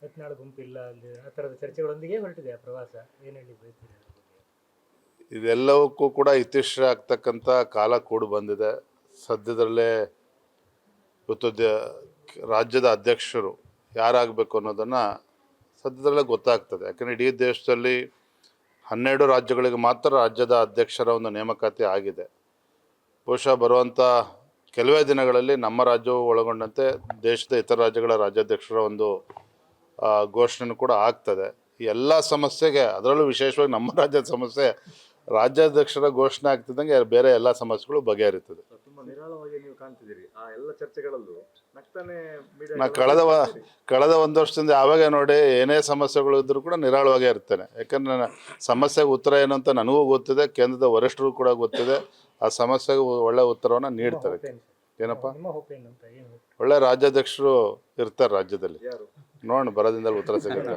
ಯತ್ನಾಳ್ ಗುಂಪಿಲ್ಲ ಅಲ್ಲಿ ಆ ಥರದ ಚರ್ಚೆಗಳೊಂದಿಗೆ ಹೊರಟಿದೆ ಆ ಪ್ರವಾಸ. ಏನು ಹೇಳಿ ಬಯಸ್ತೀರಿ ಅದ್ರ ಬಗ್ಗೆ? ಇದೆಲ್ಲವಕ್ಕೂ ಕೂಡ ಇತಿಶ್ರ ಆಗ್ತಕ್ಕಂಥ ಕಾಲ ಕೂಡಿ ಬಂದಿದೆ. ಸದ್ಯದಲ್ಲೇ ಇವತ್ತು ರಾಜ್ಯದ ಅಧ್ಯಕ್ಷರು ಯಾರಾಗಬೇಕು ಅನ್ನೋದನ್ನು ಸದ್ಯದಲ್ಲೇ ಗೊತ್ತಾಗ್ತದೆ. ಯಾಕಂದರೆ ಇಡೀ ದೇಶದಲ್ಲಿ 12 ರಾಜ್ಯಗಳಿಗೆ ಮಾತ್ರ ರಾಜ್ಯದ ಅಧ್ಯಕ್ಷರ ಒಂದು ನೇಮಕಾತಿ ಆಗಿದೆ. ಬಹುಶಃ ಬರುವಂಥ ಕೆಲವೇ ದಿನಗಳಲ್ಲಿ ನಮ್ಮ ರಾಜ್ಯವು ಒಳಗೊಂಡಂತೆ ದೇಶದ ಇತರ ರಾಜ್ಯಗಳ ರಾಜ್ಯಾಧ್ಯಕ್ಷರ ಒಂದು ಘೋಷಣೆ ಕೂಡ ಆಗ್ತದೆ. ಈ ಎಲ್ಲ ಸಮಸ್ಯೆಗೆ, ಅದರಲ್ಲೂ ವಿಶೇಷವಾಗಿ ನಮ್ಮ ರಾಜ್ಯದ ಸಮಸ್ಯೆ, ರಾಜ್ಯಾಧ್ಯಕ್ಷರ ಘೋಷಣೆ ಆಗ್ತಿದ್ದಂಗೆ ಬೇರೆ ಎಲ್ಲ ಸಮಸ್ಯೆಗಳು ಬಗೆಹರಿತದೆ. ತುಂಬಾ ನಿರಾಳವಾಗಿ ನೀವು ಕಾಣ್ತಿದ್ದೀರಿ ಆ ಎಲ್ಲ ಚರ್ಚೆಗಳಲ್ಲೂ. ನಗ್ತಾನೆ ನಾ ಕಳೆದ ಒಂದು ವರ್ಷದಿಂದ ಯಾವಾಗ ನೋಡಿ ಏನೇ ಸಮಸ್ಯೆಗಳು ಇದ್ರೂ ಕೂಡ ನಿರಾಳವಾಗೇ ಇರ್ತೇನೆ. ಯಾಕಂದರೆ ನನ್ನ ಸಮಸ್ಯೆಗೆ ಉತ್ತರ ಏನು ಅಂತ ನನಗೂ ಗೊತ್ತಿದೆ, ಕೇಂದ್ರದ ವರಿಷ್ಠರು ಕೂಡ ಗೊತ್ತಿದೆ. ಆ ಸಮಸ್ಯೆಗೆ ಒಳ್ಳೆ ಉತ್ತರವನ್ನು ನೀಡ್ತಾರೆ. ಏನಪ್ಪ, ಒಳ್ಳೆ ರಾಜ್ಯಾಧ್ಯಕ್ಷರು ಇರ್ತಾರೆ ರಾಜ್ಯದಲ್ಲಿ. ನೋಡೋಣ, ಬರೋದಿಂದಲೇ ಉತ್ತರ ಸಿಗುತ್ತೆ.